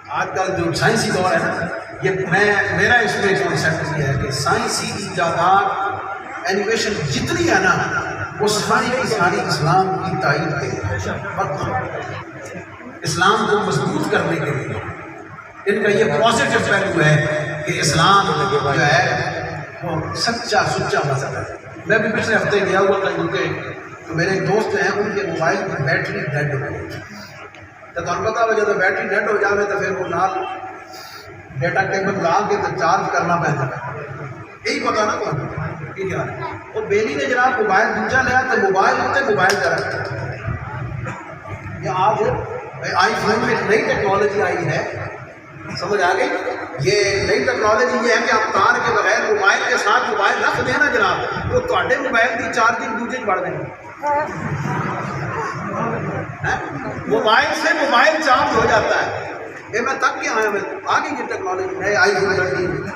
آج کل جو سائنسی دور ہے نا، یہ میرا اس میں کانسیپٹ یہ ہے کہ سائنسی ایجادات اینویشن جتنی ہے نا وہ ساری کی ساری اسلام کی تائید کے اسلام کو مضبوط کرنے کے لیے ان کا یہ پازیٹیو پہلو ہے کہ اسلام جو ہے وہ سچا سچا مذہب ہے۔ میں بھی پچھلے ہفتے گیا ہوا تھا کیونکہ تو میرے ایک دوست ہیں ان کے موبائل کی بیٹری ڈیڈ ہو گئی، تو تمہیں پتا ہو جب بیٹری ڈیڈ ہو جائے تو پھر وہ نال ڈیٹا کیبل لا کے تو چارج کرنا پہنتا ہے، یہی پتا نا تو ٹھیک ہے۔ اور بیلی نے جناب موبائل دوسرا لیا تو موبائل ہوتے موبائل کا رکھا یہ آج آئی فون میں نئی ٹیکنالوجی آئی ہے، سمجھ آ گئی؟ یہ نئی ٹیکنالوجی یہ ہے کہ آپ تار کے بغیر موبائل کے ساتھ موبائل رکھ دیں نا جناب تو تھوڑے موبائل کی چارجنگ دوسرے بڑھ گئی، موبائل سے موبائل چارج ہو جاتا ہے۔ یہ میں تک کے آیا میں آ گئی یہ ٹیکنالوجی نئے آئی فون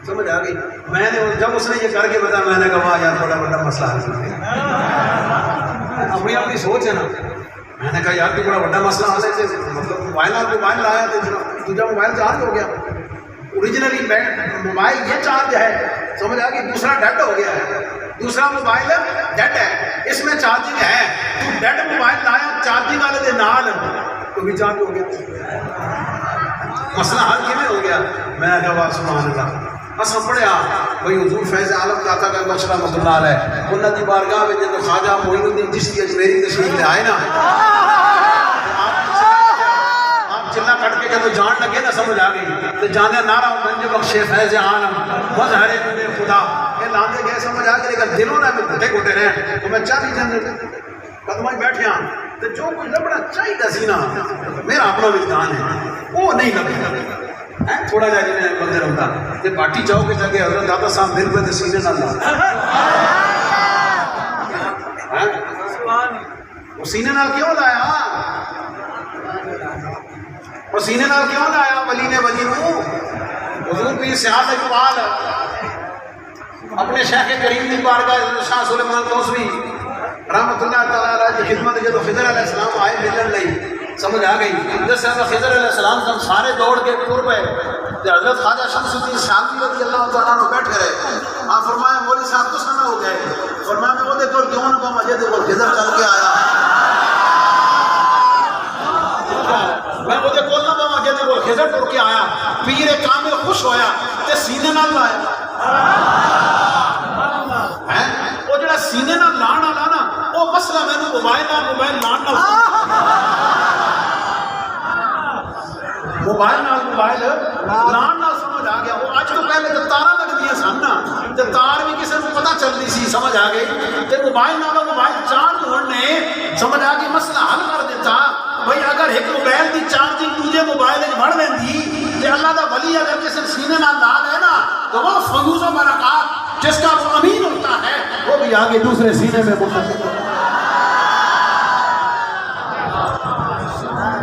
سمجھ آ گئی۔ میں نے جب اس نے یہ کر کے بتایا میں نے کہا یار بڑا بڑا مسئلہ حل ہو گیا، اپنی اپنی سوچ ہے نا۔ میں نے کہا یار تو بڑا بڑا مسئلہ حل ہے، مطلب موبائل لایا تو دوسرا موبائل چارج ہو گیا، اوریجنلی موبائل یہ چارج ہے سمجھ آ گئی، دوسرا ڈیڈ ہو گیا ہے، دوسرا موبائل ڈیڈ ہے اس میں چارجنگ ہے، تو ڈیڈ موبائل لایا چارجنگ والے دے نال تو بھی چارج ہو گیا، مسئلہ حل کیوں ہو گیا۔ میں نے کہا سبحان اللہ۔ اصل پڑھیا بھائی حضور فیض عالم داتا کا بخش رحمۃ اللہ علیہ انہوں کی بارگاہ میں جب خواجہ معین الدین چشتی اجمیری تشریف لے آئے نا، آپ چلا کٹ کے جب جان لگے نا سمجھ آ گئی تو جانے نعرہ منج بخش فیض عالم مظہر نور خدا یہ لاندے گئے سمجھ آ گئی، لیکن دلوں نے گھٹے گھٹے رہے تو میں چاہیے جنت قدمہ بیٹھے ہاں تو جو کچھ لبڑا چاہیے سی نا میرا اپنا وجدان ہے وہ نہیں لگتا تھوڑا جا جنہیں بندے رہتا کہ باٹی چاہو کے جگہ حضرت داتا صاحب دل پہ سینے نہ لا وہ سینے نال کیوں لایا، وہ سینے نال کیوں لایا ولی نے ولی نو۔ حضور پیر سیاحت اقبال اپنے شیخ کریم کی بارگاہ شاہ سلیمان توسوی رحمت اللہ تعالیٰ علیہ کی خدمت جب خضر علیہ السلام آئے ملن لئی سمجھ آ گئی، جس سے خضر علیہ السلام جب سارے دوڑ کے ٹور پہ حضرت خواجہ شمس الدین شاذلی رضی اللہ تعالیٰ عنہ بیٹھے رہے، آپ فرمایا مولوی صاحب تو سنا ہو گئے، فرمایا میں وہ دیکھو کیوں نہ مجھے دیکھو خضر چل کے آیا، میں وہ دیکھو نہ مجھے دیکھو خضر ٹور کے آیا، پیر کامل خوش ہویا تے سینے نال لایا، وہ جڑا سینے نال لان والا نا وہ مسئلہ میں نے موبائل لان نال موبائل لان نال سمجھ آ گیا۔ وہ اج تو پہلے تو تارا لگدیاں سن نا تے تار بھی کسی کو پتہ چلتی سی سمجھ آ گئی تے موبائل نال موبائل چارج ہونے نے سمجھ آ گئی مسئلہ حل کر دیتا۔ بھائی اگر ایک موبائل کی چارجنگ دوسرے موبائل وچ بڑھ ویندی تے اللہ دا ولی اگر کسی سینے نال لا لے نا تو وہ فیوز و برکات جس کا وہ امین ہوتا ہے وہ بھی آگے دوسرے سینے میں منتقل